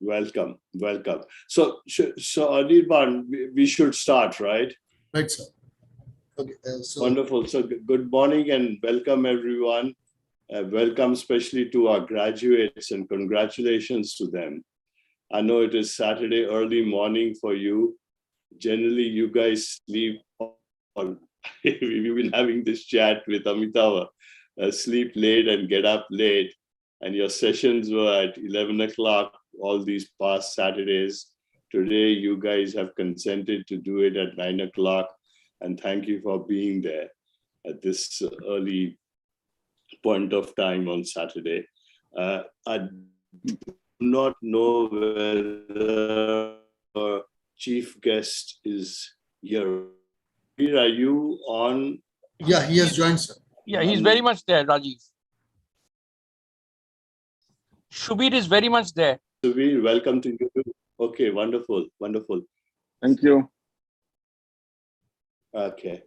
welcome. So Anirban, we should start, right? Right, sir. Okay. Wonderful. So good morning and welcome, everyone. Welcome especially to our graduates and congratulations to them. I know it is Saturday early morning for you. Generally, you guys sleep. We've been having this chat with Amitabh. Sleep late and get up late. And your sessions were at 11 o'clock all these past Saturdays. Today, you guys have consented to do it at 9 o'clock. And thank you for being there at this early point of time on Saturday. I do not know whether our chief guest is here. Are you on? Yeah, he has joined, sir. Yeah, he's very much there, Rajiv. Shubir is very much there. Subir, welcome to you. Okay, wonderful. Thank you. Okay,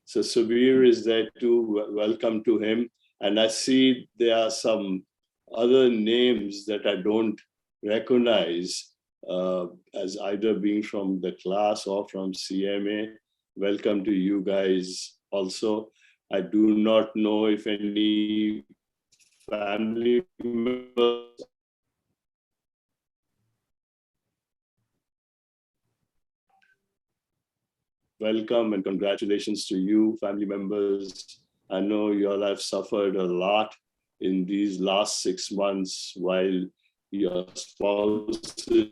so Subir is there too. Welcome to him. And I see there are some other names that I don't recognize as either being from the class or from CMA. Welcome to you guys also. I do not know if any family members welcome and congratulations to you, family members. I know you all have suffered a lot in these last 6 months while your spouses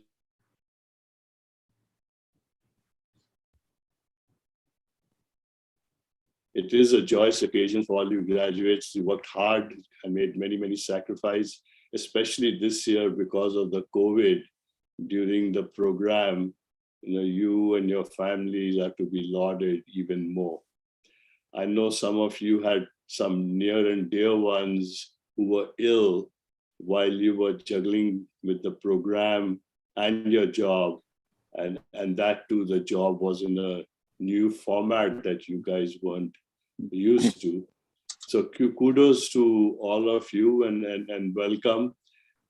it is a joyous occasion for all you graduates. You worked hard and made many sacrifices, especially this year because of the COVID during the program. You and your families have to be lauded even more. I know some of you had some near and dear ones who were ill while you were juggling with the program and your job. And that too, the job was in a new format that you guys weren't used to. So kudos to all of you and welcome.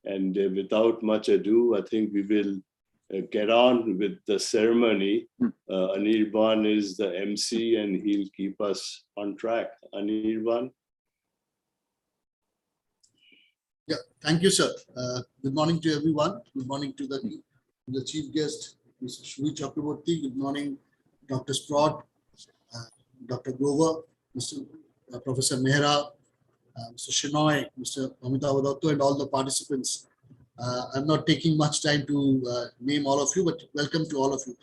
And without much ado, I think we will get on with the ceremony. Anirban is the MC and he'll keep us on track. Anirban. Yeah, thank you, sir. Good morning to everyone. Good morning to the chief guest, Mr. Shubhi Chakraborty. Good morning, Dr. Sprott, Dr. Grover, Mr. Professor Mehra, Mr. Shenoy, Mr. Amitabh and all the participants. I'm not taking much time to name all of you, but welcome to all of you.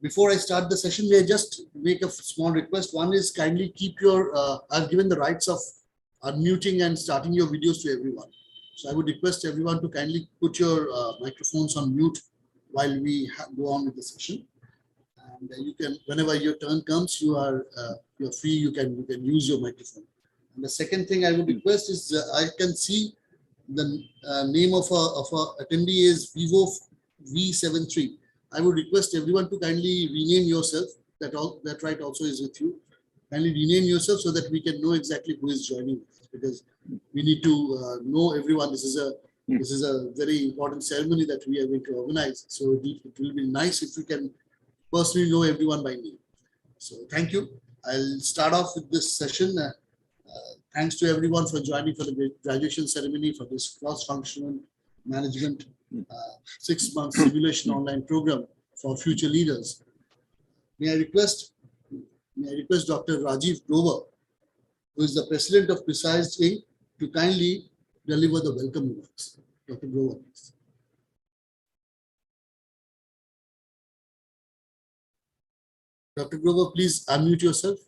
Before I start the session, may I just make a small request. One is kindly keep your, I've given the rights of unmuting and starting your videos to everyone. So I would request everyone to kindly put your microphones on mute while we go on with the session. And you can, whenever your turn comes, you're free, you can use your microphone. And the second thing I would request is I can see the name of a attendee is Vivo V73. I would request everyone to kindly rename yourself. That right also is with you. Kindly rename yourself so that we can know exactly who is joining us, because we need to know everyone. This is a very important ceremony that we are going to organize. So it will be nice if we can personally know everyone by name. So thank you. I'll start off with this session. Thanks to everyone for joining for the graduation ceremony for this cross-functional management 6-month simulation online program for future leaders. May I request Dr. Rajiv Grover, who is the president of Precise Inc., to kindly deliver the welcome remarks. Dr. Grover, please. Dr. Grover, please unmute yourself.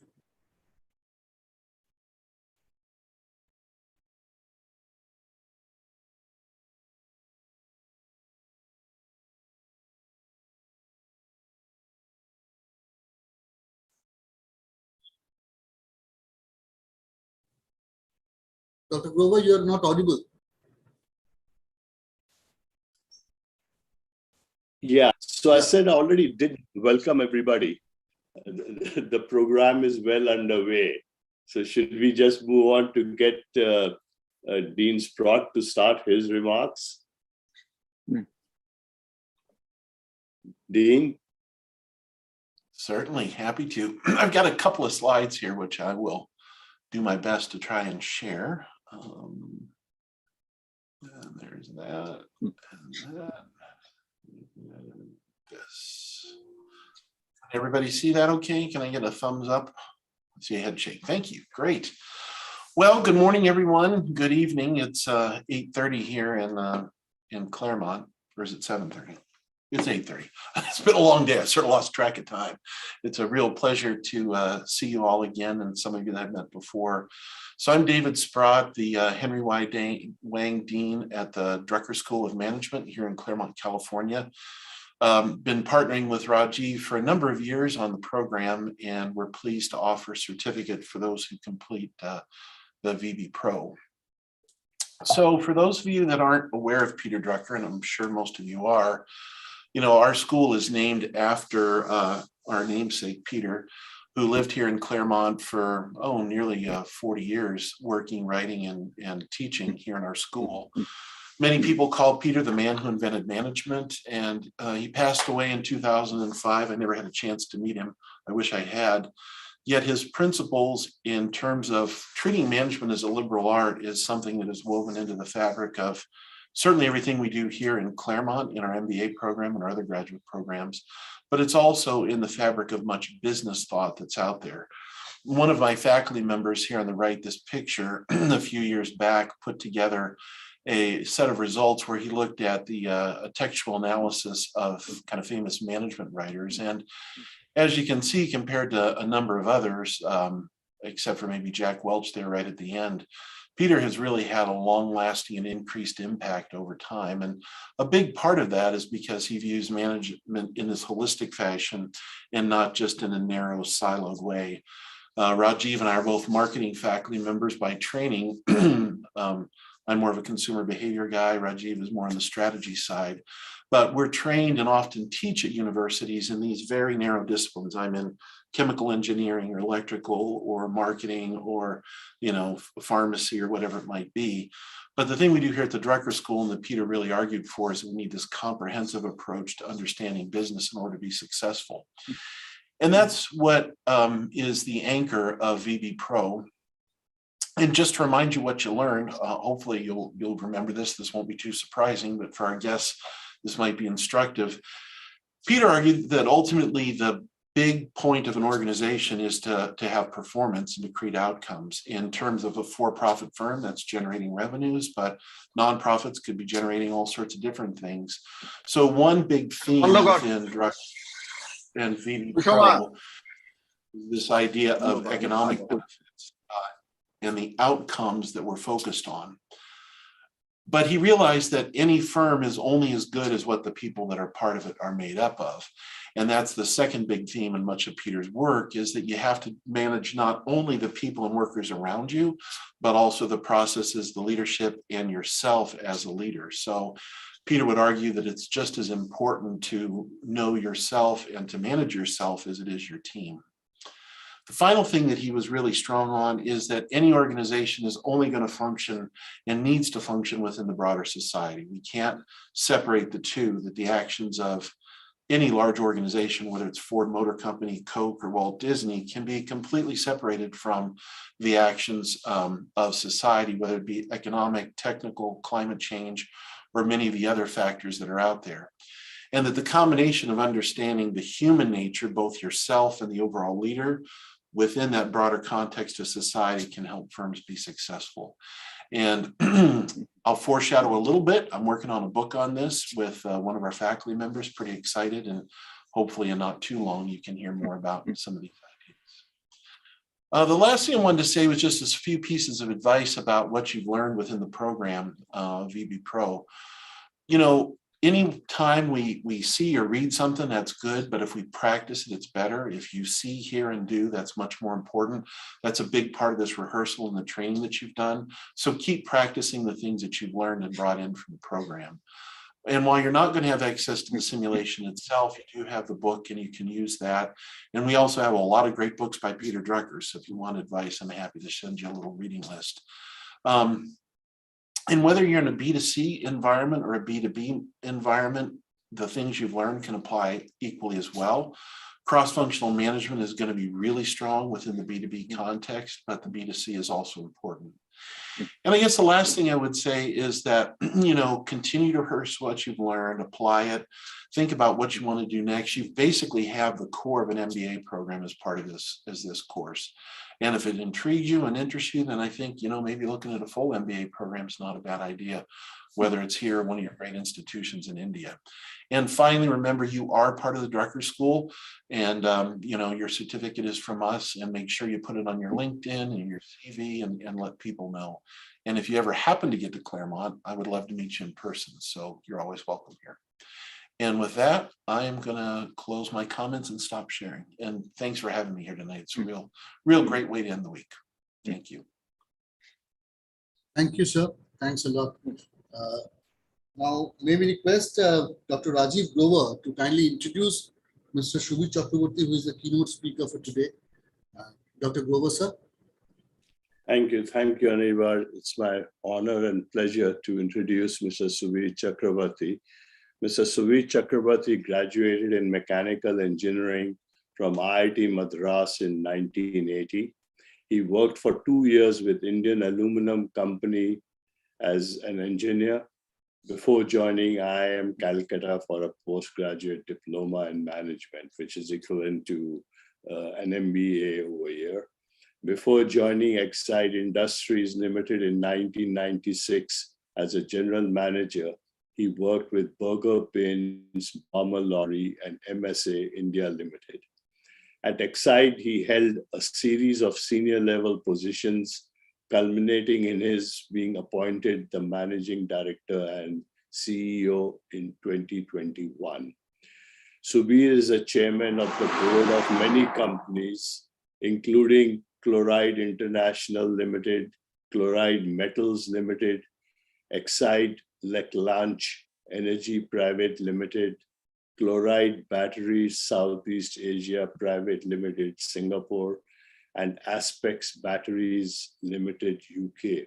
Dr. Grover, you are not audible. Yeah, so I said I already did welcome everybody. The program is well underway. So should we just move on to get Dean Sprott to start his remarks? Dean? Certainly, happy to. I've got a couple of slides here, which I will do my best to try and share. And there's that, and that. This. Can everybody see that okay? Can I get a thumbs up? I see a head shake. Thank you. Great. Well, good morning, everyone. Good evening. It's 8:30 here in Claremont, or is it 7:30? It's 8:30. It's been a long day. I sort of lost track of time. It's a real pleasure to see you all again, and some of you that I've met before. So I'm David Sprott, the Henry Y. Wang Dean at the Drucker School of Management here in Claremont, California. Been partnering with Rajiv for a number of years on the program, and we're pleased to offer a certificate for those who complete the VB Pro. So for those of you that aren't aware of Peter Drucker, and I'm sure most of you are, you know, our school is named after our namesake, Peter, who lived here in Claremont for, nearly 40 years, working, writing, and teaching here in our school. Many people call Peter the man who invented management, and he passed away in 2005. I never had a chance to meet him. I wish I had. Yet his principles in terms of treating management as a liberal art is something that is woven into the fabric of certainly everything we do here in Claremont in our MBA program and our other graduate programs, but it's also in the fabric of much business thought that's out there. One of my faculty members here on the right, this picture, a few years back, put together a set of results where he looked at the textual analysis of kind of famous management writers. And as you can see, compared to a number of others, except for maybe Jack Welch there right at the end, Peter has really had a long-lasting and increased impact over time. And a big part of that is because he views management in this holistic fashion and not just in a narrow, siloed way. Rajiv and I are both marketing faculty members by training. I'm more of a consumer behavior guy. Rajiv is more on the strategy side. But we're trained and often teach at universities in these very narrow disciplines. I'm in chemical engineering or electrical or marketing or, you know, pharmacy or whatever it might be. But the thing we do here at the Drucker School and that Peter really argued for is that we need this comprehensive approach to understanding business in order to be successful. And that's what is the anchor of VB Pro. And just to remind you what you learned, hopefully you'll remember this. This won't be too surprising, but for our guests, this might be instructive. Peter argued that ultimately the big point of an organization is to have performance and to create outcomes. In terms of a for-profit firm that's generating revenues, but nonprofits could be generating all sorts of different things. So one big theme within Drucker and VB Pro is this idea of economic benefits and the outcomes that we're focused on. But he realized that any firm is only as good as what the people that are part of it are made up of. And that's the second big theme in much of Peter's work, is that you have to manage not only the people and workers around you, but also the processes, the leadership, and yourself as a leader. So Peter would argue that it's just as important to know yourself and to manage yourself as it is your team. The final thing that he was really strong on is that any organization is only going to function and needs to function within the broader society. We can't separate the two, that the actions of any large organization, whether it's Ford Motor Company, Coke, or Walt Disney, can be completely separated from the actions of society, whether it be economic, technical, climate change, or many of the other factors that are out there. And that the combination of understanding the human nature, both yourself and the overall leader, within that broader context of society can help firms be successful. And I'll foreshadow a little bit. I'm working on a book on this with one of our faculty members, pretty excited, and hopefully in not too long, you can hear more about some of these ideas. The last thing I wanted to say was just a few pieces of advice about what you've learned within the program, VB Pro. You know, anytime we see or read something, that's good, but if we practice it, it's better. If you see, hear, and do, that's much more important. That's a big part of this rehearsal and the training that you've done. So keep practicing the things that you've learned and brought in from the program. And while you're not going to have access to the simulation itself, you do have the book and you can use that. And we also have a lot of great books by Peter Drucker. So if you want advice, I'm happy to send you a little reading list. And whether you're in a B2C environment or a B2B environment, the things you've learned can apply equally as well. Cross-functional management is going to be really strong within the B2B context, but the B2C is also important. And I guess the last thing I would say is that, continue to rehearse what you've learned, apply it, think about what you want to do next. You basically have the core of an MBA program as part of this course. And if it intrigues you and interests you, then I think, maybe looking at a full MBA program is not a bad idea, whether it's here or one of your great institutions in India. And finally, remember, you are part of the Drucker School, and your certificate is from us, and make sure you put it on your LinkedIn and your CV and let people know. And if you ever happen to get to Claremont, I would love to meet you in person. So you're always welcome here. And with that, I am going to close my comments and stop sharing. And thanks for having me here tonight. It's a real great way to end the week. Thank you. Thank you, sir. Thanks a lot. Now, may we request Dr. Rajiv Grover to kindly introduce Mr. Shubhi Chakraborty, who is the keynote speaker for today. Dr. Grover, sir. Thank you, Anirban. It's my honor and pleasure to introduce Mr. Subir Chakraborty. Mr. Subir Chakraborty graduated in mechanical engineering from IIT Madras in 1980. He worked for 2 years with Indian Aluminum Company as an engineer before joining IIM Calcutta for a postgraduate diploma in management, which is equivalent to an MBA over here. Before joining Exide Industries Limited in 1996 as a general manager, he worked with Burger Paints, Mama Lorry, and MSA India Limited. At Exide, he held a series of senior level positions, culminating in his being appointed the managing director and CEO in 2021. Subir is a chairman of the board of many companies, including Chloride International Limited, Chloride Metals Limited, Exide Leclanche Energy Private Limited, Chloride Batteries Southeast Asia Private Limited, Singapore, and Aspects Batteries Limited, UK.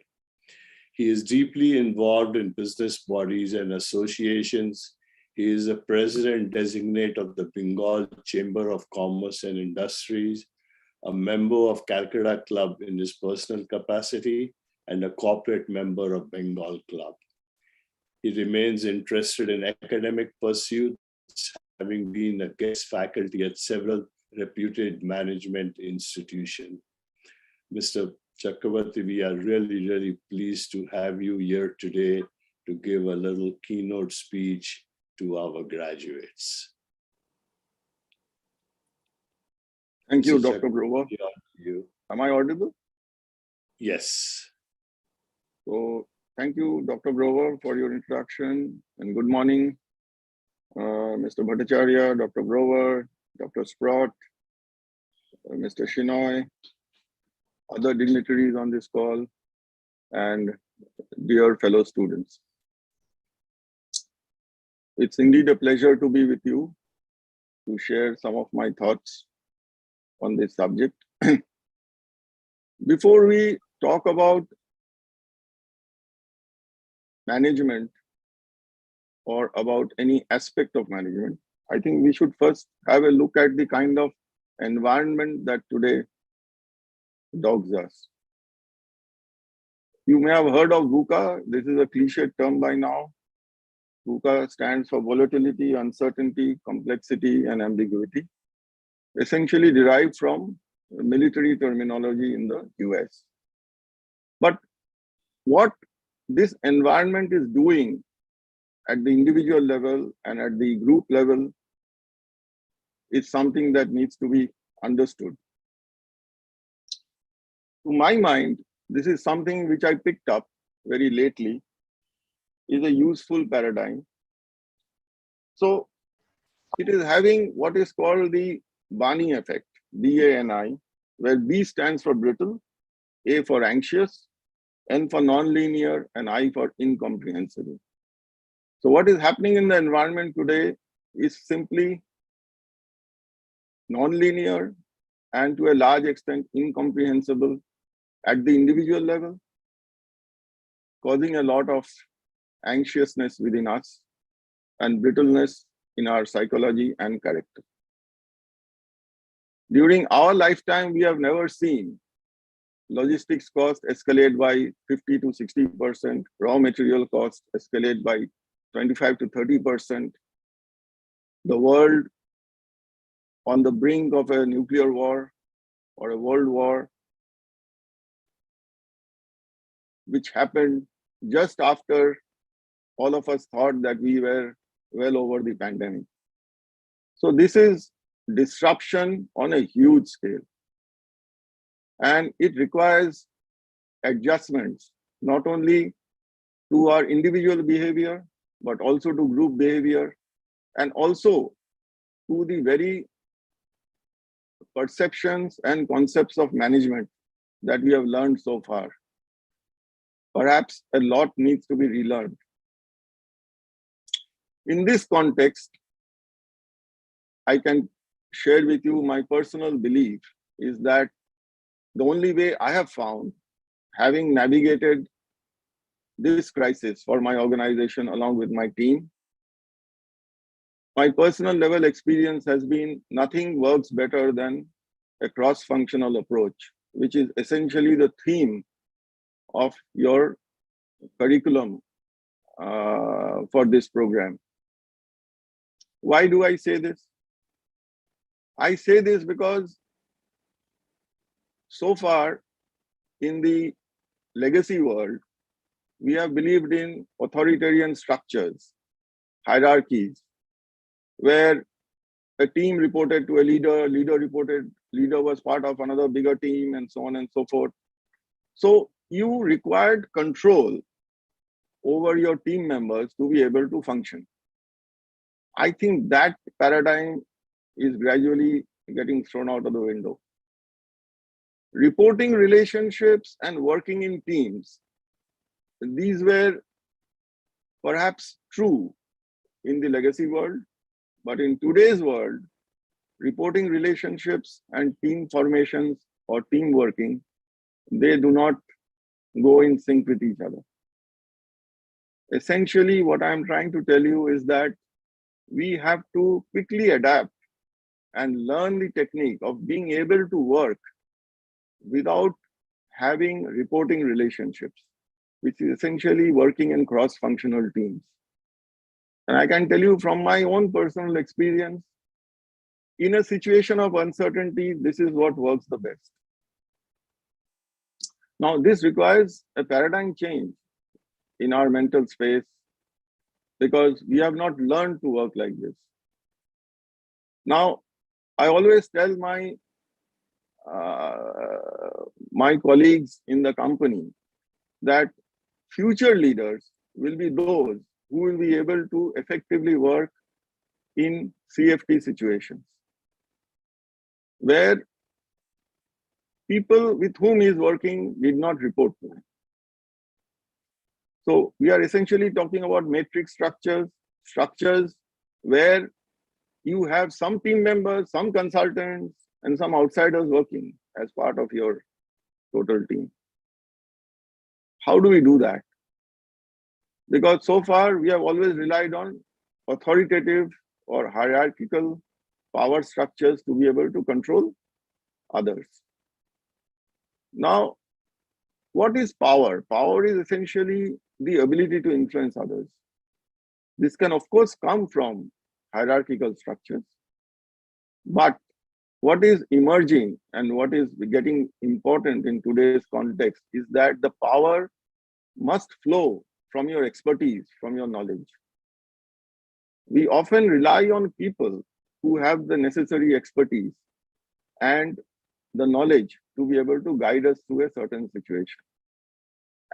He is deeply involved in business bodies and associations. He is a president designate of the Bengal Chamber of Commerce and Industries, a member of Calcutta Club in his personal capacity, and a corporate member of Bengal Club. He remains interested in academic pursuits, having been a guest faculty at several reputed management institutions. Mr. Chakravarti, we are really, really pleased to have you here today to give a little keynote speech to our graduates. Thank you, Mr. Dr. Grover. Am I audible? Yes. So thank you, Dr. Grover, for your introduction, and good morning, Mr. Bhattacharya, Dr. Grover, Dr. Sprott, Mr. Shenoy, other dignitaries on this call, and dear fellow students. It's indeed a pleasure to be with you to share some of my thoughts on this subject. Before we talk about management or about any aspect of management, I think we should first have a look at the kind of environment that today dogs us. You may have heard of VUCA. This is a cliche term by now. VUCA stands for volatility, uncertainty, complexity, and ambiguity, essentially derived from military terminology in the US. But what this environment is doing at the individual level and at the group level is something that needs to be understood. To my mind, this is something which I picked up very lately, is a useful paradigm. So it is having what is called the Bani effect, B-A-N-I, where B stands for brittle, A for anxious, N for nonlinear, and I for incomprehensible. So what is happening in the environment today is simply nonlinear and to a large extent incomprehensible at the individual level, causing a lot of anxiousness within us and brittleness in our psychology and character. During our lifetime, we have never seen logistics cost escalate by 50 to 60%, raw material cost escalate by 25 to 30%. The world on the brink of a nuclear war or a world war, which happened just after all of us thought that we were well over the pandemic. So this is disruption on a huge scale. And it requires adjustments, not only to our individual behavior, but also to group behavior, and also to the very perceptions and concepts of management that we have learned so far. Perhaps a lot needs to be relearned. In this context, I can share with you my personal belief is that the only way I have found, having navigated this crisis for my organization along with my team, my personal level experience has been nothing works better than a cross-functional approach, which is essentially the theme of your curriculum for this program. Why do I say this? I say this because so far in the legacy world, we have believed in authoritarian structures, hierarchies, where a team reported to a leader, leader was part of another bigger team, and so on and so forth. So you required control over your team members to be able to function. I think that paradigm is gradually getting thrown out of the window. Reporting relationships and working in teams, these were perhaps true in the legacy world, but in today's world, reporting relationships and team formations or team working, they do not go in sync with each other. Essentially, what I'm trying to tell you is that we have to quickly adapt and learn the technique of being able to work without having reporting relationships, which is essentially working in cross-functional teams. And I can tell you from my own personal experience, in a situation of uncertainty, this is what works the best. Now, this requires a paradigm change in our mental space because we have not learned to work like this. Now, I always tell my colleagues in the company that future leaders will be those who will be able to effectively work in CFT situations, where people with whom he is working did not report to him. So we are essentially talking about matrix structures where you have some team members, some consultants, and some outsiders working as part of your total team. How do we do that? Because so far we have always relied on authoritative or hierarchical power structures to be able to control others. Now, what is power? Power is essentially the ability to influence others. This can, of course, come from hierarchical structures, but what is emerging and what is getting important in today's context is that the power must flow from your expertise, from your knowledge. We often rely on people who have the necessary expertise and the knowledge to be able to guide us through a certain situation.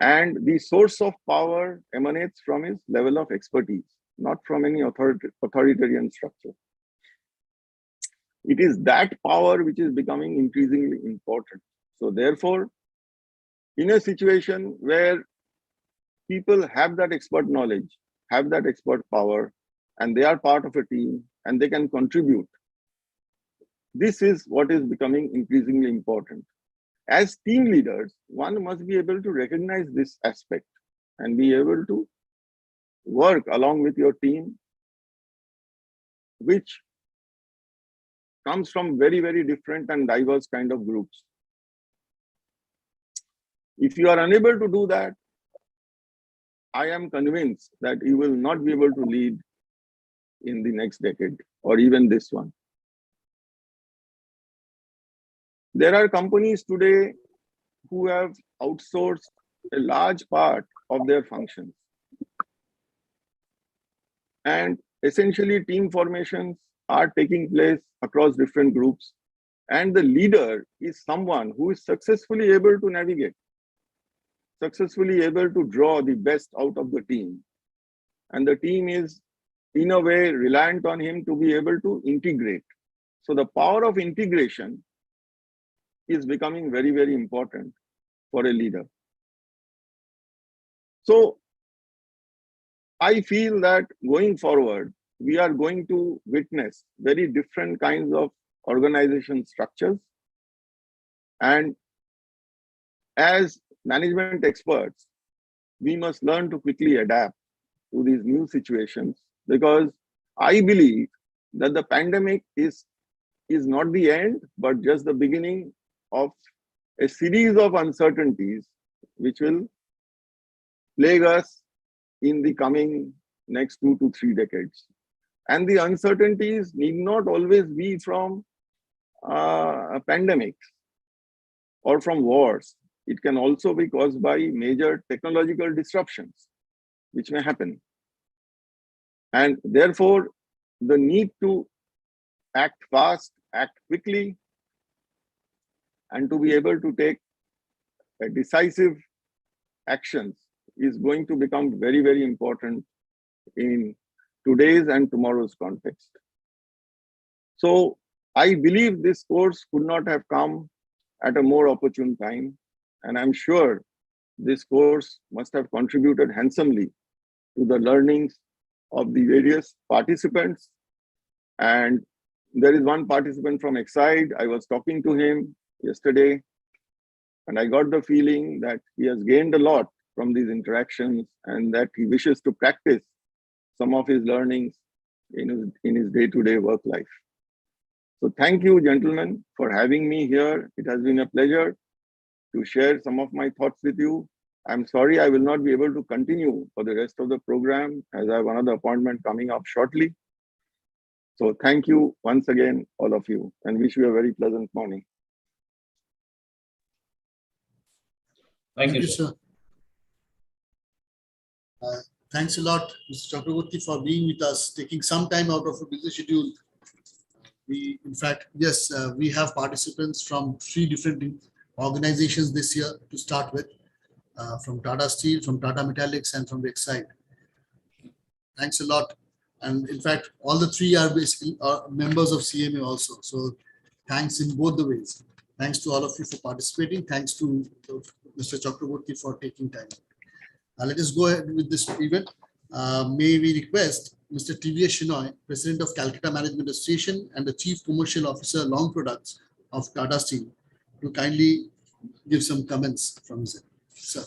And the source of power emanates from his level of expertise, not from any authoritarian structure. It is that power which is becoming increasingly important. So therefore, in a situation where people have that expert knowledge, have that expert power, and they are part of a team and they can contribute, this is what is becoming increasingly important. As team leaders, one must be able to recognize this aspect and be able to work along with your team which comes from very, very different and diverse kind of groups. If you are unable to do that, I am convinced that you will not be able to lead in the next decade or even this one. There are companies today who have outsourced a large part of their functions. And essentially team formations are taking place across different groups. And the leader is someone who is successfully able to navigate, successfully able to draw the best out of the team. And the team is in a way reliant on him to be able to integrate. So the power of integration is becoming very, very important for a leader. So I feel that going forward, we are going to witness very different kinds of organization structures. And as management experts, we must learn to quickly adapt to these new situations, because I believe that the pandemic is not the end, but just the beginning of a series of uncertainties which will plague us in the coming next 2 to 3 decades. And the uncertainties need not always be from pandemics or from wars. It can also be caused by major technological disruptions, which may happen. And therefore, the need to act fast, act quickly, and to be able to take decisive actions is going to become very, very important in today's and tomorrow's context. So I believe this course could not have come at a more opportune time. And I'm sure this course must have contributed handsomely to the learnings of the various participants. And there is one participant from Exide. I was talking to him yesterday, and I got the feeling that he has gained a lot from these interactions and that he wishes to practice some of his learnings in his day-to-day work life. So thank you, gentlemen, for having me here. It has been a pleasure to share some of my thoughts with you. I'm sorry I will not be able to continue for the rest of the program, as I have another appointment coming up shortly. So thank you once again, all of you, and wish you a very pleasant morning. Thank you, sir. Thanks a lot, Mr. Chakraborty, for being with us, taking some time out of a busy schedule. In fact, yes, we have participants from 3 different organizations this year to start with, from Tata Steel, from Tata Metallics, and from Exide. Thanks a lot. And in fact, all the 3 are basically members of CMA also. So thanks in both the ways. Thanks to all of you for participating. Thanks to Mr. Chakraborty for taking time. Let us go ahead with this event. May we request Mr. TVS Shenoy, President of Calcutta Management Association and the Chief Commercial Officer, Long Products of Tata Steel, to kindly give some comments from his end. Sir.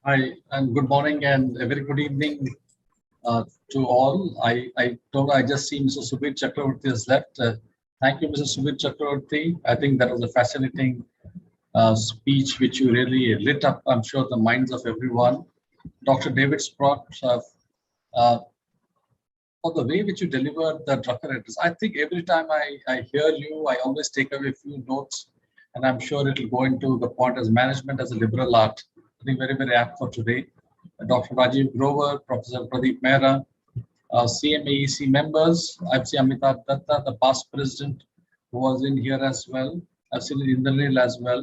Hi, and good morning and a very good evening to all. I just see Mr. Subir Chakraborty has left. Thank you, Mr. Subir Chakraborty. I think that was a fascinating speech which you really lit up, I'm sure, the minds of everyone. Dr. David Sprott, for the way which you delivered the Drucker address. I think every time I hear you, I always take away a few notes, and I'm sure it will go into the point as management as a liberal art. I think very, very apt for today. Dr. Rajiv Grover, Professor Pradeep Mehra, CMAEC members. I've seen Amitabh Datta, the past president, who was in here as well. I've seen Indrail as well.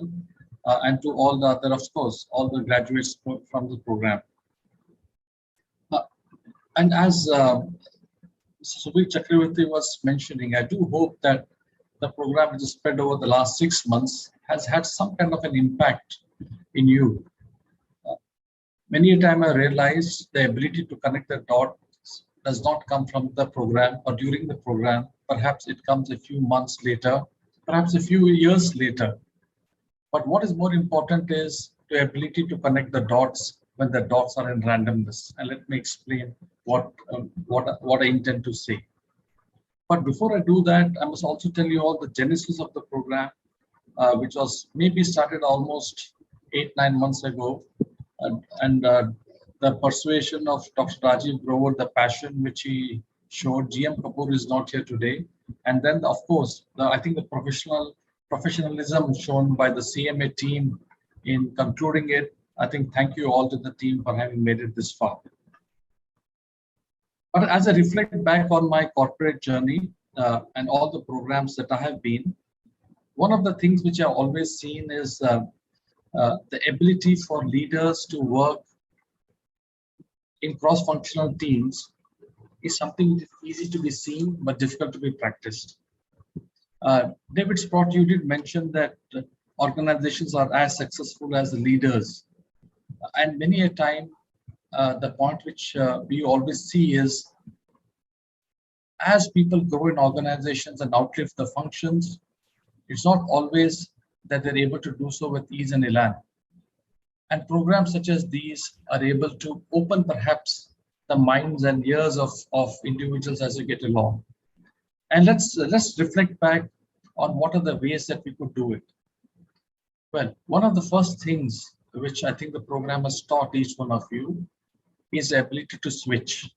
And to all the other, of course, all the graduates from the program. And as Shubhi Chakravarti was mentioning, I do hope that the program which is spread over the last 6 months has had some kind of an impact in you. Many a time I realize the ability to connect the dots does not come from the program or during the program. Perhaps it comes a few months later, perhaps a few years later. But what is more important is the ability to connect the dots when the dots are in randomness. And let me explain what I intend to say. But before I do that, I must also tell you all the genesis of the program, which was maybe started almost 8-9 months ago. And the persuasion of Dr. Rajiv Grover, the passion which he showed. GM Kapoor is not here today. And then, of course, I think the professionalism shown by the CMA team in concluding it. I think thank you all to the team for having made it this far. But as I reflect back on my corporate journey and all the programs that I have been, one of the things which I've always seen is the ability for leaders to work in cross-functional teams is something which is easy to be seen but difficult to be practiced. David Sprott, you did mention that organizations are as successful as the leaders. And many a time, the point which we always see is as people grow in organizations and outlive the functions, it's not always that they're able to do so with ease and elan. And programs such as these are able to open perhaps the minds and ears of individuals as you get along. And let's reflect back on what are the ways that we could do it. Well, one of the first things which I think the program has taught each one of you is the ability to switch.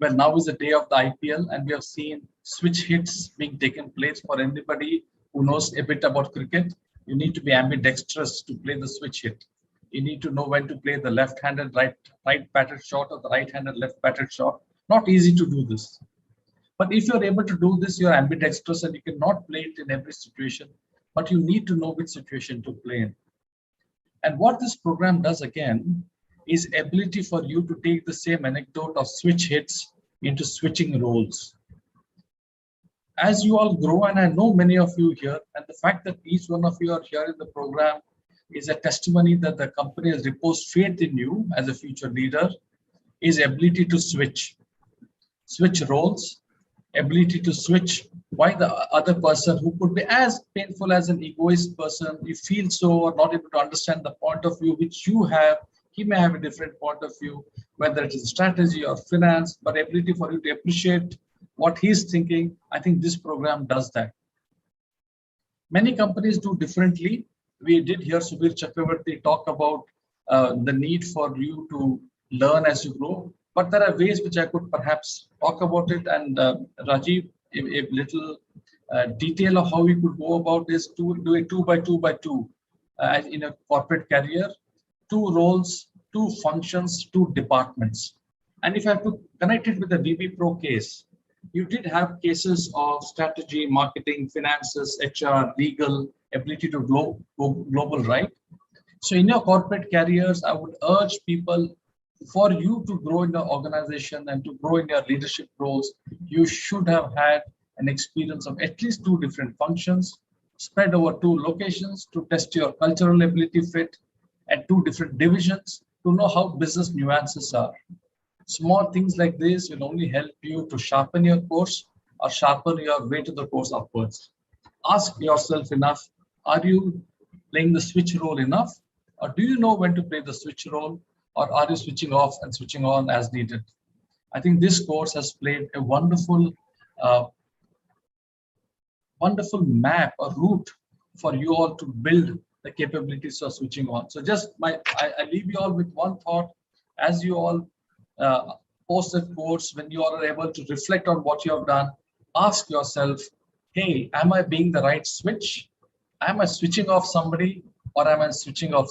Well, now is the day of the IPL, and we have seen switch hits being taken place. For anybody who knows a bit about cricket, you need to be ambidextrous to play the switch hit. You need to know when to play the left-handed right-batted shot or the right-handed left-batted shot. Not easy to do this. But if you're able to do this, you're ambidextrous and you cannot play it in every situation, but you need to know which situation to play in. And what this program does again is ability for you to take the same anecdote of switch hits into switching roles. As you all grow, and I know many of you here, and the fact that each one of you are here in the program is a testimony that the company has reposed faith in you as a future leader, is ability to switch roles, ability to switch why the other person who could be as painful as an egoist person, you feel so or not able to understand the point of view which you have, he may have a different point of view, whether it is strategy or finance, but ability for you to appreciate what he's thinking. I think this program does that. Many companies do differently. We did hear Subir Chakraborty talk about the need for you to learn as you grow, but there are ways which I could perhaps talk about it. And Rajiv, a little detail of how we could go about is to do it 2 by 2 by 2 in a corporate career, 2 roles, 2 functions, 2 departments. And if I have to connect it with the VB Pro case, you did have cases of strategy, marketing, finances, HR, legal, ability to go global, right? So in your corporate careers, I would urge people, for you to grow in the organization and to grow in your leadership roles, you should have had an experience of at least 2 different functions spread over 2 locations to test your cultural ability fit, and 2 different divisions to know how business nuances are. Small things like this will only help you to sharpen your course or sharpen your way to the course upwards. Ask yourself enough, are you playing the switch role enough? Or do you know when to play the switch role? Or are you switching off and switching on as needed? I think this course has played a wonderful map or route for you all to build the capabilities of switching on. So just I leave you all with one thought. As you all post the course, when you all are able to reflect on what you have done, ask yourself, hey, am I being the right switch? Am I switching off somebody, or am I switching on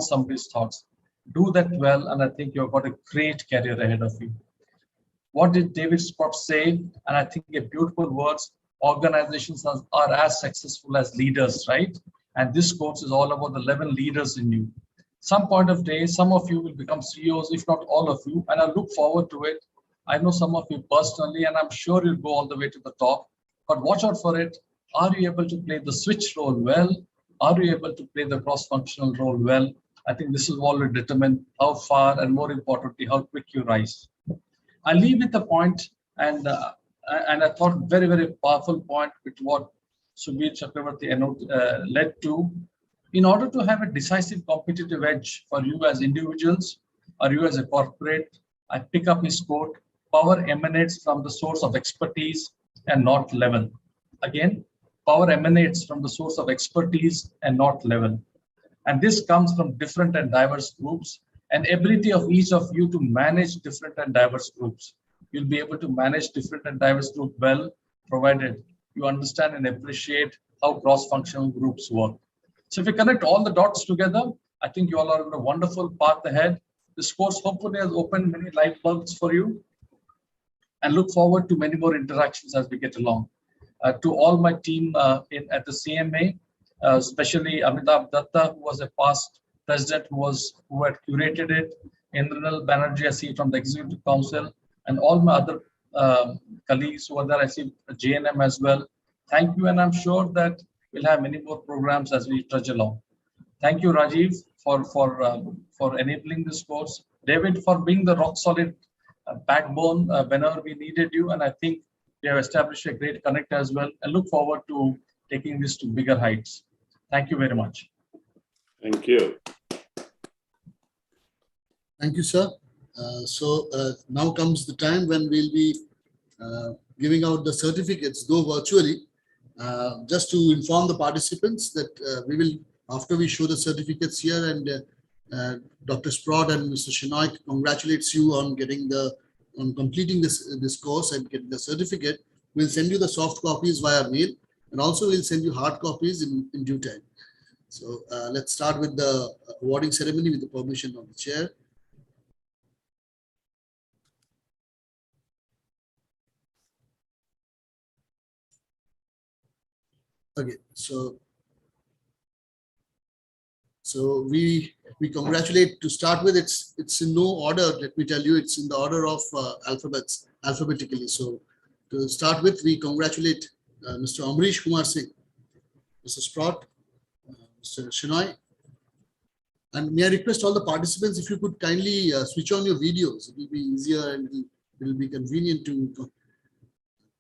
somebody's thoughts? Do that well, and I think you've got a great career ahead of you. What did David Sprott say? And I think a beautiful words, organizations are as successful as leaders, right? And this course is all about the 11 leaders in you. Some point of day, some of you will become CEOs, if not all of you, and I look forward to it. I know some of you personally, and I'm sure you'll go all the way to the top, but watch out for it. Are you able to play the switch role well? Are you able to play the cross-functional role well? I think this is what will determine how far, and more importantly, how quick you rise. I'll leave with a point, and I thought very, very powerful point with what Shubhi Chakravarti led to. In order to have a decisive competitive edge for you as individuals or you as a corporate, I pick up his quote, power emanates from the source of expertise and not level. Again, power emanates from the source of expertise and not level. And this comes from different and diverse groups, and ability of each of you to manage different and diverse groups. You'll be able to manage different and diverse groups well, provided you understand and appreciate how cross-functional groups work. So if you connect all the dots together, I think you all are on a wonderful path ahead. This course hopefully has opened many light bulbs for you, and look forward to many more interactions as we get along. To all my team at the CMA, especially Amitabh Datta, who was a past president who had curated it, Indranil Banerjee, I see from the Executive Council, and all my other colleagues who are there, I see JNM as well. Thank you, and I'm sure that we'll have many more programs as we trudge along. Thank you, Rajiv, for enabling this course. David, for being the rock solid backbone whenever we needed you, and I think we have established a great connect as well, and look forward to taking this to bigger heights. Thank you very much. Thank you. Thank you, sir. Now comes the time when we'll be giving out the certificates, though virtually. Just to inform the participants that we will, after we show the certificates here, and Dr. Sprott and Mr. Shenoy congratulates you on completing this course and getting the certificate. We'll send you the soft copies via mail, and also we'll send you hard copies in due time. So let's start with the awarding ceremony with the permission of the chair. Okay, so we congratulate. To start with, it's in no order. Let me tell you, it's in the order of alphabetically. So to start with, we congratulate Mr. Amrish Kumar Singh, Mr. Sprott, Mr. Shenoy, and may I request all the participants, if you could kindly switch on your videos. It will be easier and it will be convenient to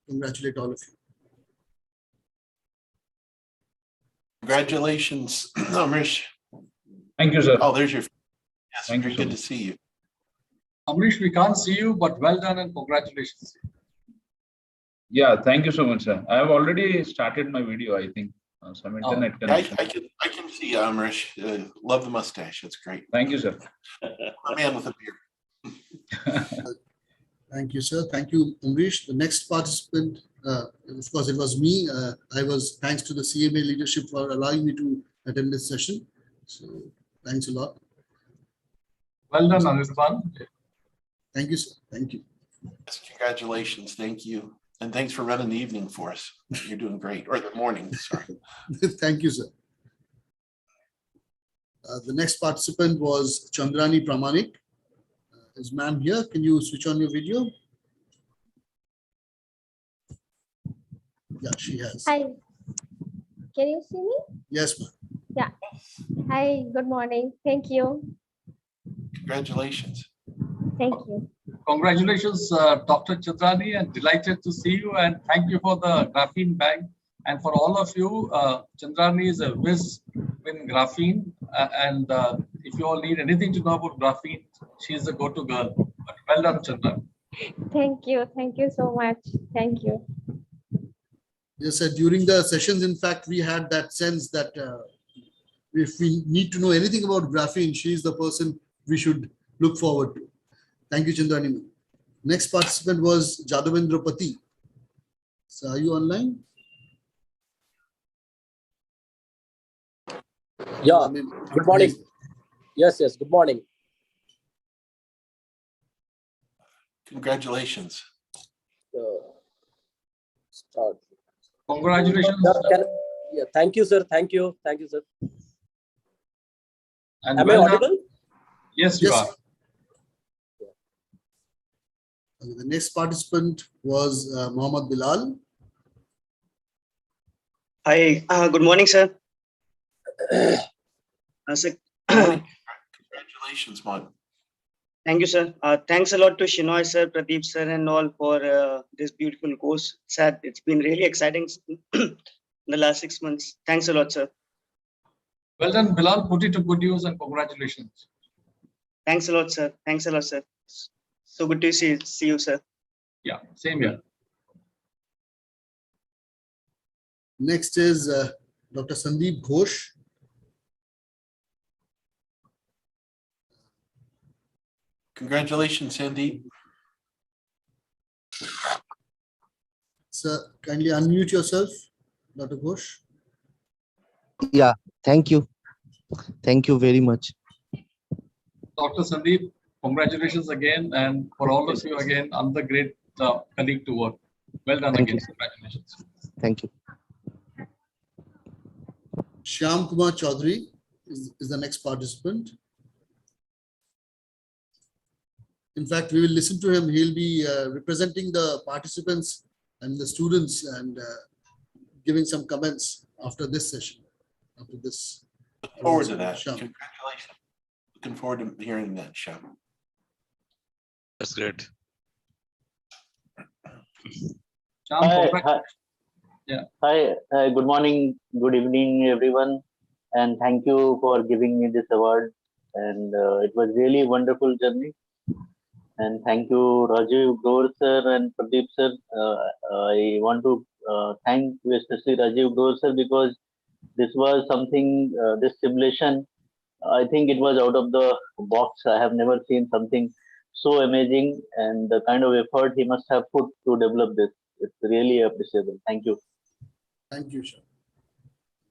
congratulate all of you. Congratulations, Amrish. Thank you, sir. Oh, there's your. Yes, Thank you very so good to much. see you. Amrish, we can't see you, but well done and congratulations. Yeah, thank you so much, sir. I have already started my video, I think. Some internet connection. I can see you, Amrish. Love the mustache. That's great. Thank you, sir. A man with a beard. Thank you, sir. Thank you, Amrish. The next participant, of course, it was me. Thanks to the CMA leadership for allowing me to attend this session. So thanks a lot. Well done, Anirban. Thank you, sir. Thank you. Yes, congratulations. Thank you. And thanks for running the evening for us. You're doing great. Or the morning, sorry. Thank you, sir. The next participant was Chandrani Pramanik. Is ma'am here? Can you switch on your video? Yeah, she has. Hi, can you see me? Yes, ma'am. Yeah. Hi, good morning. Thank you. Congratulations. Thank you. Congratulations, Dr. Chaudhary, and delighted to see you. And thank you for the graphene bag. And for all of you, Chandrani is a whiz in graphene. If you all need anything to know about graphene, she's the go-to girl. But well done, Chandrani. Thank you. Thank you so much. Thank you. Yes, sir. During the sessions, in fact, we had that sense that if we need to know anything about graphene, she is the person we should look forward to. Thank you, Chandrani. Next participant was Jadavendra Pati. So are you online? Yeah, good morning. Yes, good morning. Congratulations. Start. Congratulations. Yeah, thank you, sir. Thank you, sir. And Am well I done. audible? Yes, you Yes. are. The next participant was Mohammad Bilal. Hi, good morning, sir. Sir, Congratulations, Mon. thank you, sir. Thanks a lot to Shenoy, sir, Pradeep, sir, and all for this beautiful course. It's been really exciting in the last 6 months. Thanks a lot, sir. Well done, Bilal. Put it to good use and congratulations. Thanks a lot, sir. Thanks a lot, sir. So good to see you, sir. Yeah, same here. Next is Dr. Sandeep Bush. Congratulations, Sandeep. Sir, kindly unmute yourself, Dr. Bush. Yeah, thank you. Thank you very much. Dr. Sandeep, congratulations again, and for all of you again, another great colleague to work. Well done Thank again. you. Congratulations. Thank you. Sham Kumar Chaudhary is the next participant. In fact, we will listen to him. He'll be representing the participants and the students and giving some comments after this session. After this. Look forward to that. Sham. Congratulations. Looking forward to hearing that, Sham. That's great. Sham, Hi, yeah. hi, good morning, good evening, everyone, and thank you for giving me this award. And it was really a wonderful journey. And thank you, Rajiv Gaur sir and Pradeep sir. I want to thank you, especially Rajiv Gaur sir, because this was something, this simulation, I think it was out of the box. I have never seen something so amazing, and the kind of effort he must have put to develop this. It's really appreciable. Thank you. Thank you, Sham.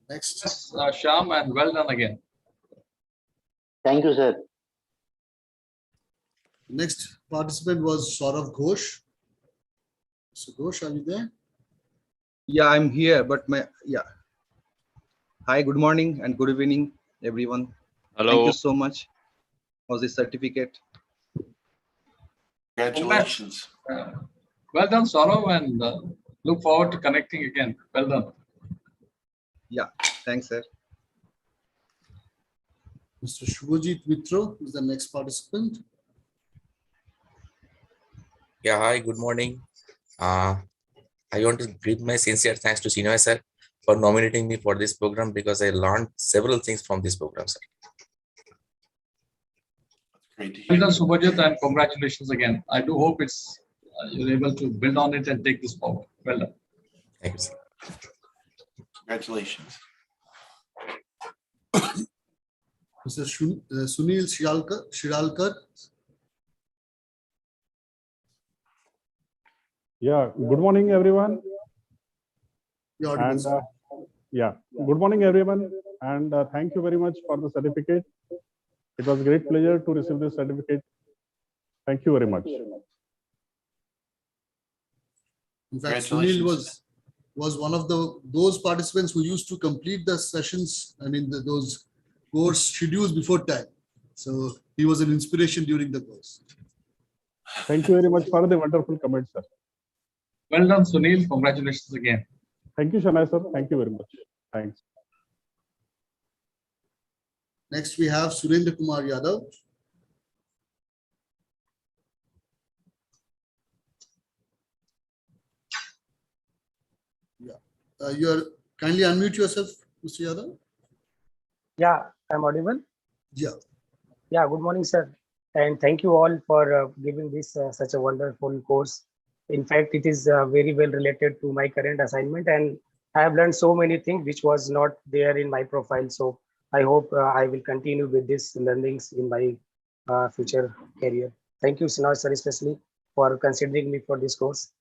Next. Yes, Sham, and well done again. Thank you, sir. Next participant was Saurav Ghosh. So Ghosh, are you there? Yeah, I'm here, but Hi, good morning and good evening, everyone. Hello. Thank you so much for this certificate. Congratulations. Well done, Saurav, and look forward to connecting again. Well done. Yeah, thanks, sir. Mr. Shubhajit Mitro is the next participant. Yeah, hi, good morning. I want to give my sincere thanks to Shenoy sir for nominating me for this program, because I learned several things from this program, sir. Great to Well hear. done, Subhajit, and congratulations again. I do hope it's you're able to build on it and take this forward. Well done. Thank you, sir. Congratulations. Mr. Sunil Shiralkar. Yeah, good morning, everyone. You're And good morning, everyone. And thank you very much for the certificate. It was a great pleasure to receive this certificate. Thank you very much. In fact, Sunil was one of those participants who used to complete the sessions, I mean, those course schedules before time. So he was an inspiration during the course. Thank you very much for the wonderful comments, sir. Well done, Sunil. Congratulations again. Thank you, Shenoy sir. Thank you very much. Thanks. Next, we have Surendra Kumar Yadav. Yeah, you are kindly unmute yourself, Mr. Yadav. Yeah, I'm audible. Yeah. Yeah, good morning, sir. And thank you all for giving this such a wonderful course. In fact, it is very well related to my current assignment, and I have learned so many things which was not there in my profile. So I hope I will continue with these learnings in my future career. Thank you, Shenoy sir, especially for considering me for this course.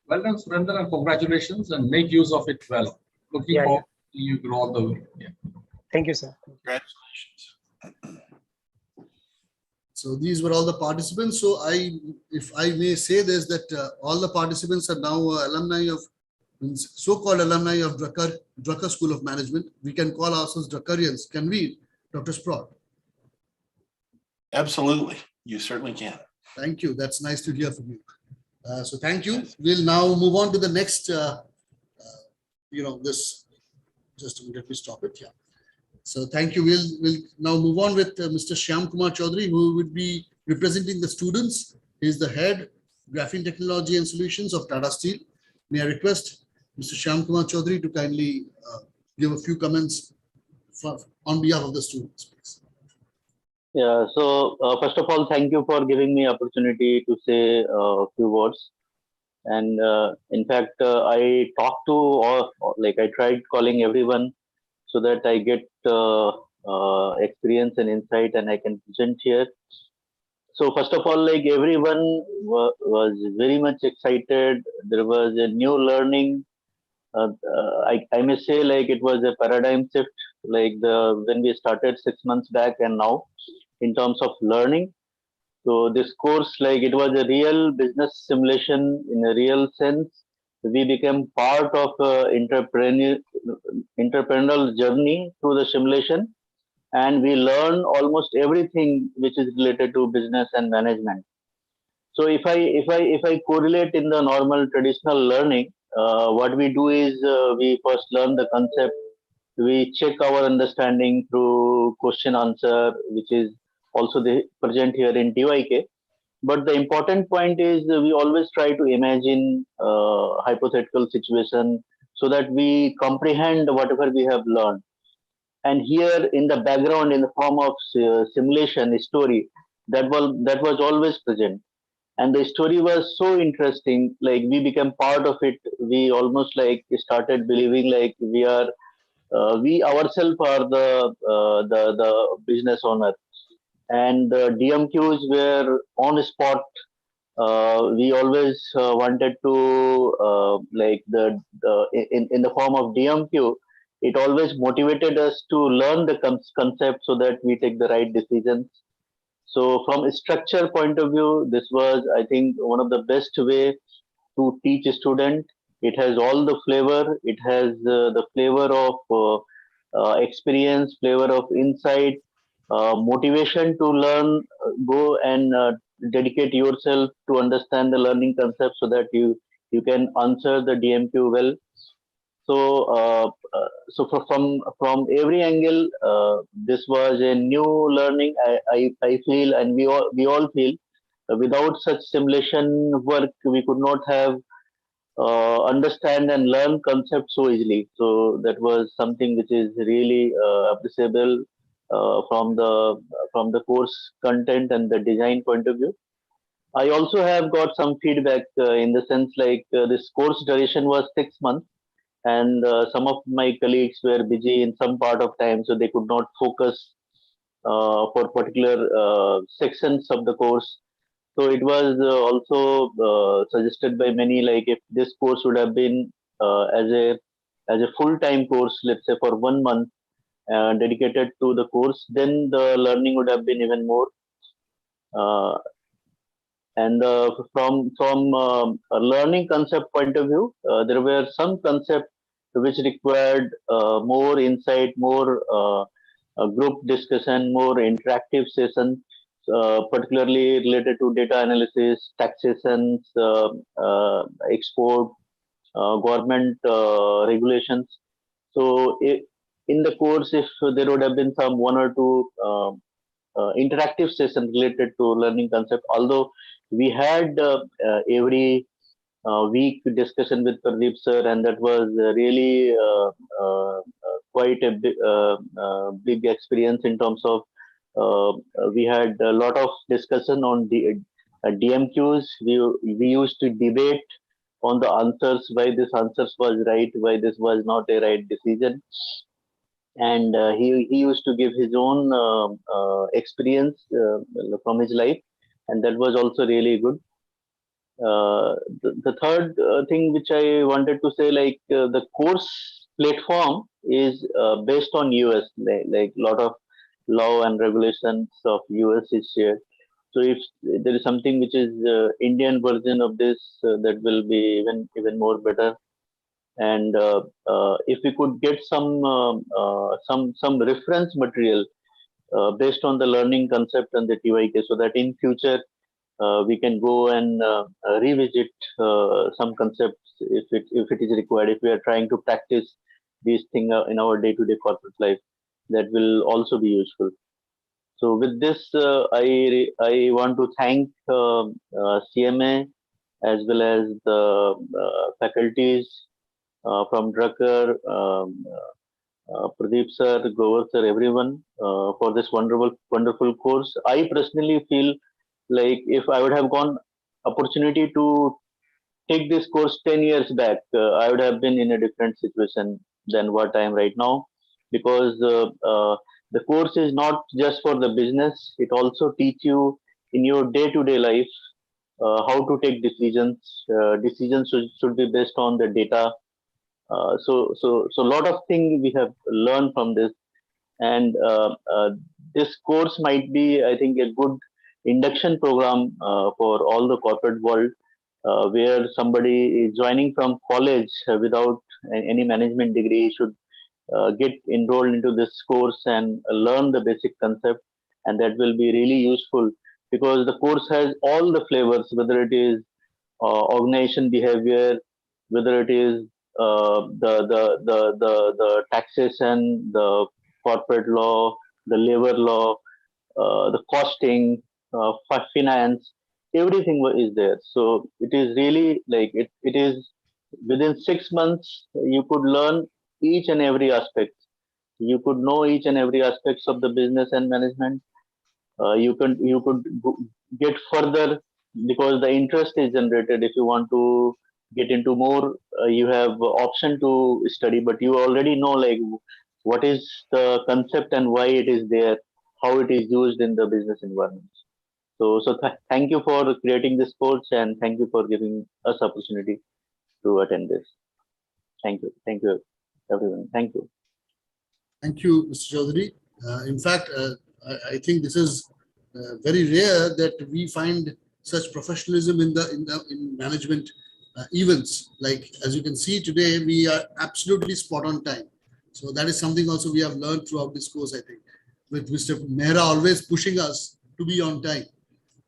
Well done, Surendra, and congratulations, and make use of it well. Looking forward to you grow all the way. Yeah. Thank you, sir. Congratulations. So these were all the participants. So if I may say this, that all the participants are now alumni of, so-called alumni of Drucker School of Management. We can call ourselves Druckerians. Can we, Dr. Sprott? Absolutely. You certainly can. Thank you. That's nice to hear from you. So thank you. We'll now move on to the next, just a minute, let me stop it. Yeah. So thank you. We'll now move on with Mr. Sham Kumar Chaudhary, who would be representing the students. He is the head Graphene Technology and Solutions of Tata Steel. May I request Mr. Sham Kumar Chaudhary to kindly give a few comments on behalf of the students, please. Yeah, so first of all, thank you for giving me opportunity to say a few words. And in fact, I talked to all, like I tried calling everyone so that I get experience and insight and I can present here. So first of all, like everyone was very much excited. There was a new learning. I may say like it was a paradigm shift, like when we started 6 months back and now in terms of learning. So this course, like it was a real business simulation in a real sense. We became part of entrepreneurial journey through the simulation, and we learn almost everything which is related to business and management. So if I correlate in the normal traditional learning, what we do is we first learn the concept. We check our understanding through question answer, which is also present here in TYK. But the important point is we always try to imagine hypothetical situation so that we comprehend whatever we have learned. And here in the background, in the form of simulation story, that was always present. And the story was so interesting. Like we became part of it. We almost like started believing like we ourselves are the business owner, and the DMQs were on spot. We always wanted to like in the form of DMQ. It always motivated us to learn the concept so that we take the right decisions. So from a structure point of view, this was, I think, one of the best way to teach a student. It has all the flavor. It has the flavor of experience, flavor of insight, motivation to learn, go and dedicate yourself to understand the learning concept so that you can answer the DMQ well. So from every angle, this was a new learning. I feel, and we all feel, without such simulation work, we could not have understand and learn concepts so easily. So that was something which is really appreciable from the course content and the design point of view. I also have got some feedback in the sense like this course duration was 6 months, and some of my colleagues were busy in some part of time, so they could not focus for particular sections of the course. So it was also suggested by many, like if this course would have been as a full-time course, let's say for 1 month, dedicated to the course, then the learning would have been even more. And from a learning concept point of view, there were some concepts which required more insight, more group discussion, more interactive sessions, particularly related to data analysis, taxations, export, government regulations. So in the course, if there would have been some one or two interactive sessions related to learning concept, although we had every week discussion with Pradeep sir, and that was really quite a big experience in terms of we had a lot of discussion on the DMQs. We used to debate on the answers, why this answers was right, why this was not a right decision. And he used to give his own experience from his life, and that was also really good. The third thing which I wanted to say, like the course platform is based on US, like lot of law and regulations of US is shared. So if there is something which is Indian version of this, that will be even more better. And if we could get some reference material based on the learning concept and the TYK, so that in future we can go and revisit some concepts if it is required. If we are trying to practice these things in our day-to-day corporate life, that will also be useful. So with this, I want to thank CMA as well as the faculties from Drucker, Pradeep sir, Gover sir, everyone for this wonderful course. I personally feel like if I would have gone opportunity to take this course 10 years back, I would have been in a different situation than what I am right now, because the course is not just for the business. It also teach you in your day-to-day life how to take decisions. Decisions should be based on the data. So a lot of things we have learned from this, and this course might be, I think, a good induction program for all the corporate world, where somebody is joining from college without any management degree should get enrolled into this course and learn the basic concept, and that will be really useful, because the course has all the flavors, whether it is organization behavior, whether it is the taxation, the corporate law, the labor law, the costing, finance, everything is there. So it is really like it is within 6 months you could learn each and every aspect. You could know each and every aspects of the business and management. You could get further, because the interest is generated. If you want to get into more, you have option to study, but you already know like what is the concept and why it is there, how it is used in the business environment. So thank you for creating this course, and thank you for giving us opportunity to attend this. Thank you everyone. Thank you. Thank you, Mr. Chaudhary. In fact, I think this is very rare that we find such professionalism in management events. Like, as you can see today, we are absolutely spot on time. So that is something also we have learned throughout this course, I think, with Mr. Mehra always pushing us to be on time.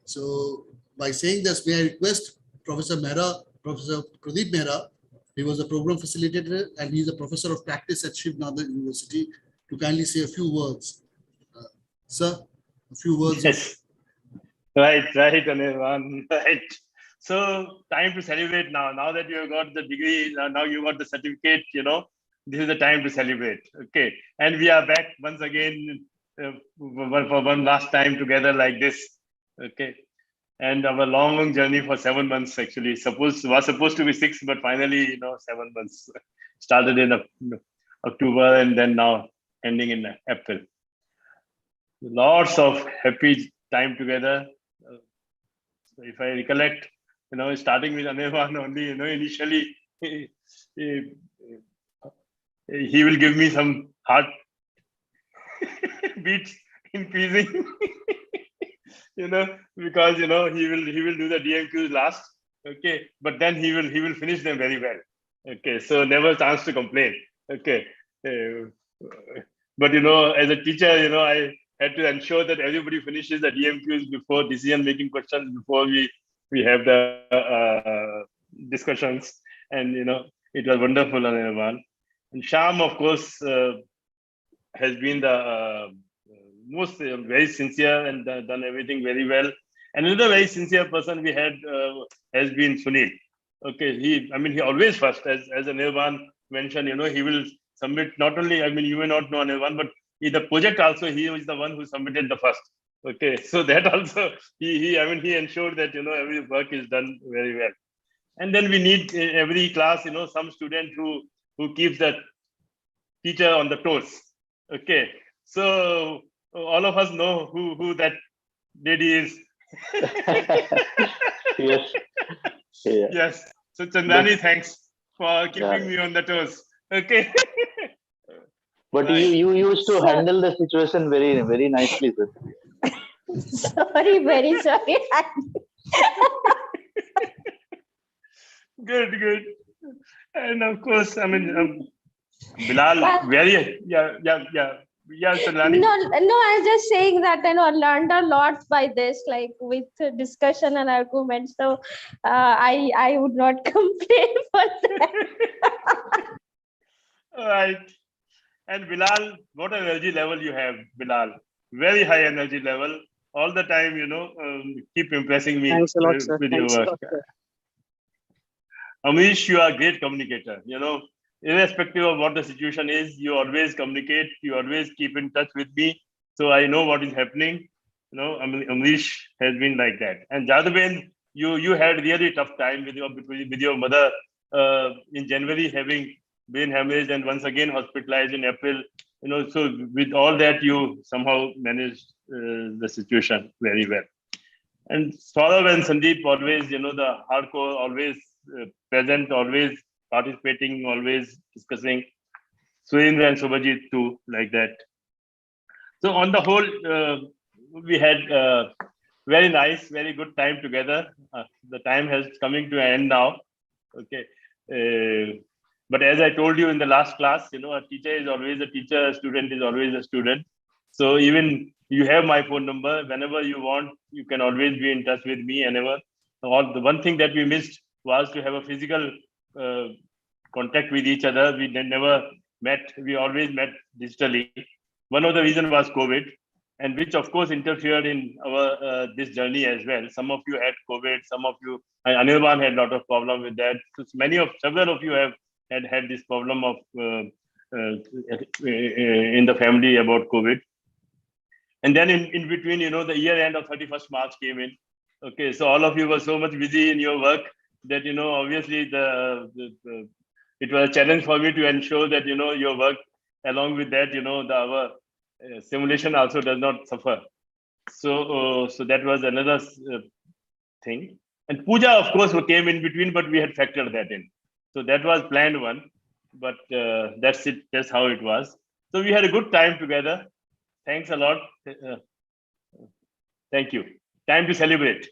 So by saying this, may I request Professor Pradeep Mehra, he was a program facilitator and he's a professor of practice at Shiv University, to kindly say a few words. Sir, a few words. Yes. Right, Anirban, right. So time to celebrate now. Now that you have got the degree, now you got the certificate, this is the time to celebrate. Okay. And we are back once again for one last time together like this. Okay. And our long journey for 7 months actually was supposed to be 6, but finally, 7 months. Started in October and then now ending in April. Lots of happy time together. If I recollect, starting with Anirban only, initially he will give me some heart beats increasing, because he will do the DMQs last. Okay, but then he will finish them very well. Okay, so never chance to complain. Okay, but as a teacher, I had to ensure that everybody finishes the DMQs before decision-making questions, before we have the discussions. And, it was wonderful, Anirban. And Sham, of course, has been the most very sincere and done everything very well. Another very sincere person we had has been Sunil. Okay, he always first, as Anirban mentioned, he will submit not only, you may not know Anirban, but in the project also, he was the one who submitted the first. Okay, so that also, he ensured that, every work is done very well. And then we need every class, some student who keeps the teacher on the toes. Okay, so all of us know who that lady is. Yes. Yeah. Yes. So Chandani, thanks for keeping me on the toes. Okay. But you used to handle the situation very, very nicely, sir. Sorry, very sorry. Good. And of course, Bilal, very, yeah, Chandani. No, I was just saying that I learned a lot by this, like with discussion and argument. So I would not complain for that. All right. And Bilal, what energy level you have, Bilal? Very high energy level. All the time, keep impressing me. Thanks a lot, sir. With Thanks your a work. lot, sir. Amish, you are a great communicator. Irrespective of what the situation is, you always communicate. You always keep in touch with me. So I know what is happening. Amish has been like that. And Jadabin, you had really tough time with your mother in January, having brain hemorrhage and once again hospitalized in April. So with all that, you somehow managed the situation very well. And Saurav and Sandeep always, the hardcore, always present, always participating, always discussing. Surendra and Subhajit too, like that. So on the whole, we had very nice, very good time together. The time has coming to an end now. Okay. But as I told you in the last class, a teacher is always a teacher, a student is always a student. So even you have my phone number. Whenever you want, you can always be in touch with me. The one thing that we missed was to have a physical contact with each other. We never met. We always met digitally. One of the reasons was COVID, and which of course interfered in our this journey as well. Some of you had COVID. Some of you, Anirban had a lot of problem with that. So several of you have had this problem of in the family about COVID. And then in between, the year end of 31st March came in. Okay, so all of you were so much busy in your work that, obviously it was a challenge for me to ensure that, your work, along with that, our simulation also does not suffer. So that was another thing. And puja, of course, came in between, but we had factored that in. So that was planned one, but that's it. That's how it was. So we had a good time together. Thanks a lot. Thank you. Time to celebrate.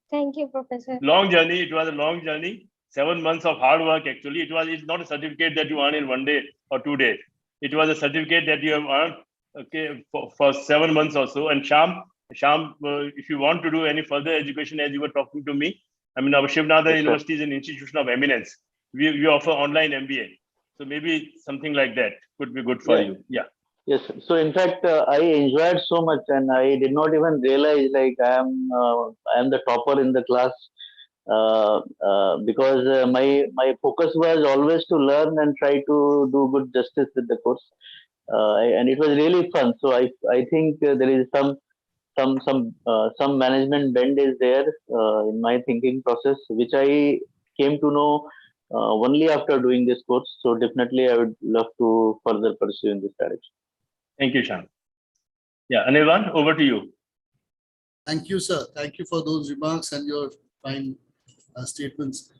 Thank you, Professor. Long journey. It was a long journey. 7 months of hard work. Actually, it's not a certificate that you earn in 1 day or 2 days. It was a certificate that you have earned, okay, for 7 months or so. And Sham, if you want to do any further education, as you were talking to me, our Shivnadar University is an institution of eminence. We offer online MBA. So maybe something like that could be good for you. Yeah. Yes. So in fact, I enjoyed so much, and I did not even realize like I am the topper in the class because my focus was always to learn and try to do good justice with the course, and it was really fun. So I think there is some management bend is there in my thinking process, which I came to know only after doing this course. So definitely, I would love to further pursue in this direction. Thank you, Sham. Yeah, Anirban, over to you. Thank you, sir. Thank you for those remarks and your fine statements.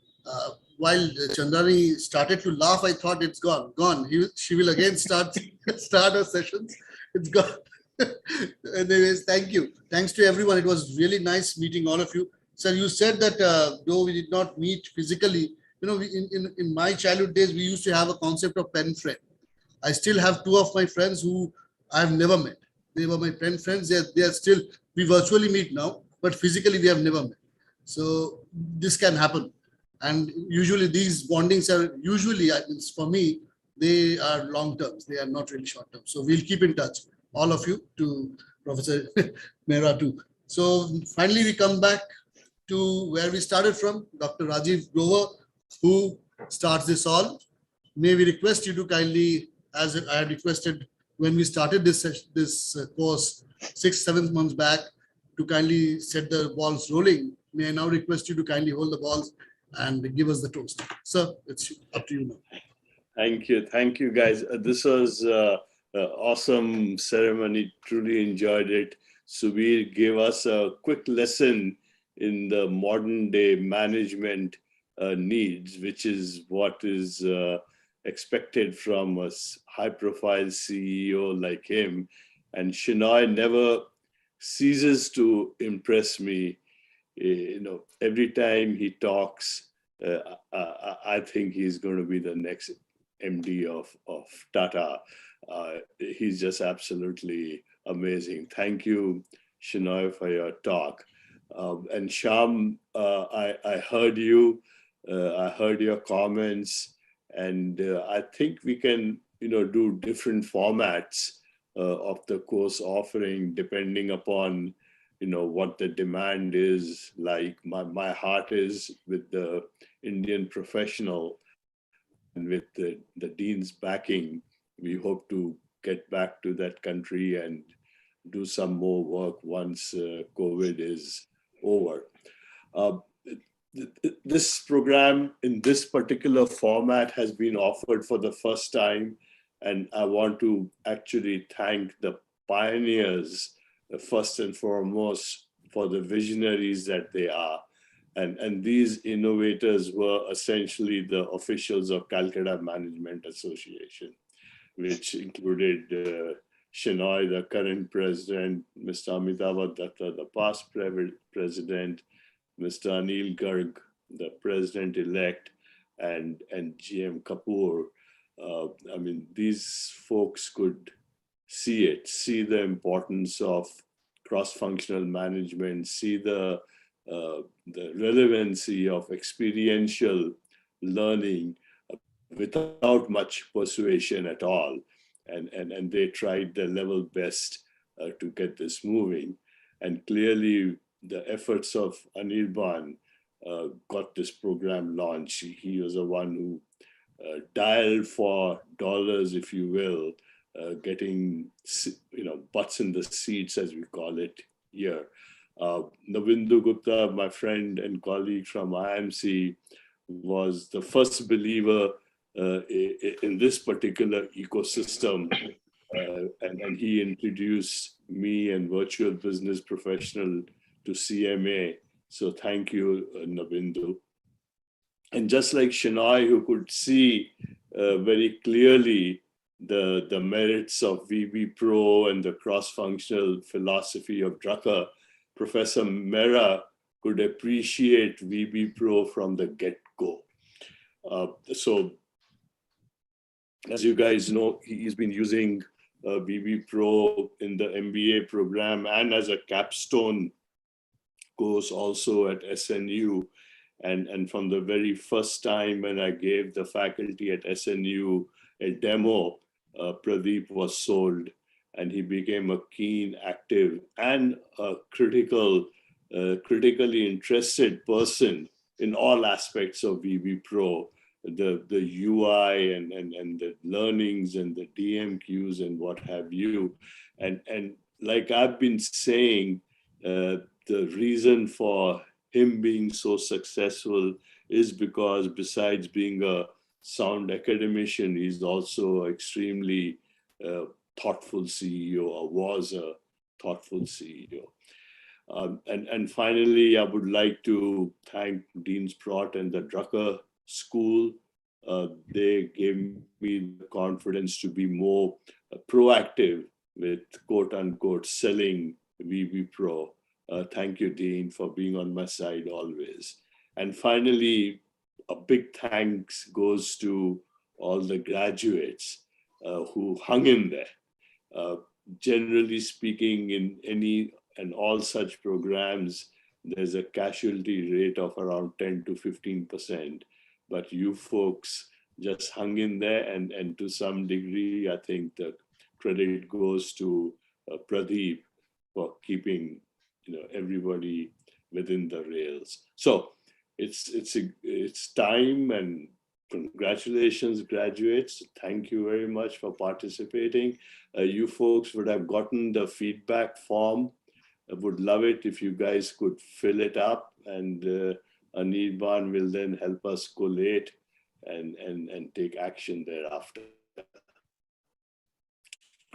While Chaudhary started to laugh, I thought it's gone. She will again start her sessions. It's gone. Anyways, thank you. Thanks to everyone. It was really nice meeting all of you. Sir, you said that though we did not meet physically, in my childhood days, we used to have a concept of pen friend. I still have 2 of my friends who I have never met. They were my pen friends. They are still, we virtually meet now, but physically we have never met. So this can happen. And usually these bondings are for me, they are long terms. They are not really short term. So we'll keep in touch, all of you, to Professor Mehra too. So finally we come back to where we started from, Dr. Rajiv Grover, who starts this all. May we request you to kindly, as I had requested when we started this course 6-7 months back, to kindly set the balls rolling. May I now request you to kindly hold the balls and give us the toast. Sir, it's up to you now. Thank you, guys. This was an awesome ceremony. Truly enjoyed it. Subir gave us a quick lesson in the modern day management needs, which is what is expected from a high-profile CEO like him. And Shenoy never ceases to impress me. Every time he talks, I think he's going to be the next MD of Tata. He's just absolutely amazing. Thank you, Shenoy, for your talk. And Sham, I heard you. I heard your comments, and I think we can, do different formats of the course offering depending upon, what the demand is like. My heart is with the Indian professional, and with the Dean's backing, we hope to get back to that country and do some more work once COVID is over. this program in this particular format has been offered for the first time. And I want to actually thank the pioneers, first and foremost, for the visionaries that they are. And these innovators were essentially the officials of Calcutta Management Association, which included Shenoy, the current president, Mr. Amitabh Datta, the past president, Mr. Anil Garg, the president-elect, and GM Kapoor. I mean, these folks could see the importance of cross-functional management, see the relevancy of experiential learning without much persuasion at all. And they tried their level best to get this moving. And clearly the efforts of Anirban got this program launched. He was the one who dialed for dollars, if you will, getting butts in the seats, as we call it here. Navindu Gupta, my friend and colleague from IMC, was the first believer in this particular ecosystem, and he introduced me and Virtual Business Professional to CMA. So thank you, Navindu. And just like Shenoy, who could see very clearly the merits of VB Pro and the cross-functional philosophy of Drucker, Professor Mehra could appreciate VB Pro from the get-go. So as you guys know, he's been using VB Pro in the MBA program and as a capstone course also at SNU. And from the very first time when I gave the faculty at SNU a demo, Pradeep was sold, and he became a keen, active, and a critically interested person in all aspects of VB Pro, the UI and the learnings and the DMQs and what have you. And like I've been saying, the reason for him being so successful is because besides being a sound academician, he's also extremely thoughtful CEO, or was a thoughtful CEO. And finally, I would like to thank Dean Sprott and the Drucker School. They gave me the confidence to be more proactive with quote unquote selling VB Pro. Thank you, Dean, for being on my side always. And finally, a big thanks goes to all the graduates who hung in there. Generally speaking, in any and all such programs, there's a casualty rate of around 10 to 15%. But you folks just hung in there, and to some degree, I think the credit goes to Pradeep for keeping everybody within the rails. So it's time, and congratulations, graduates. Thank you very much for participating. You folks would have gotten the feedback form. I would love it if you guys could fill it up, and Anirban will then help us collate and take action thereafter.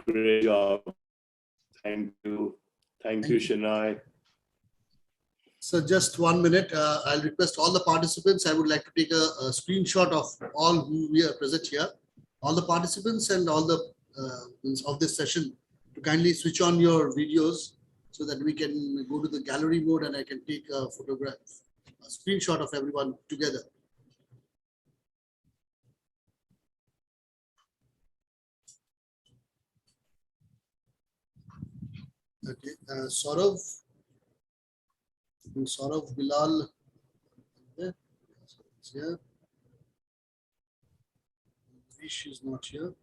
Great job. Thank you. Thank you, Shenoy. So just 1 minute, I'll request all the participants. I would like to take a screenshot of all who we are present here, all the participants and all the of this session, to kindly switch on your videos so that we can go to the gallery mode and I can take a photograph, a screenshot of everyone together. Okay, Saurav, Bilal, here. Vish is not here.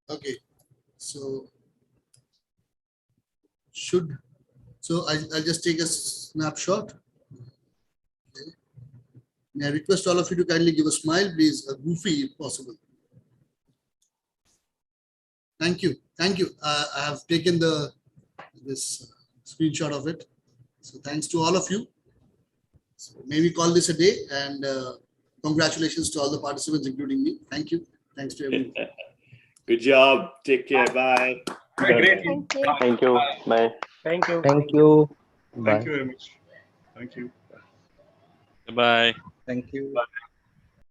Okay, so I'll just take a snapshot. Okay. May I request all of you to kindly give a smile, please, a goofy if possible. Thank you. Thank you. I have taken this screenshot of it. So thanks to all of you. So may we call this a day, and congratulations to all the participants, including me. Thank you. Thanks to everyone. Good job. Take care. Bye. Great. Thank you. Thank you. Bye. Thank you. Thank you. Thank Bye. you very much. Thank you. Bye. Thank you.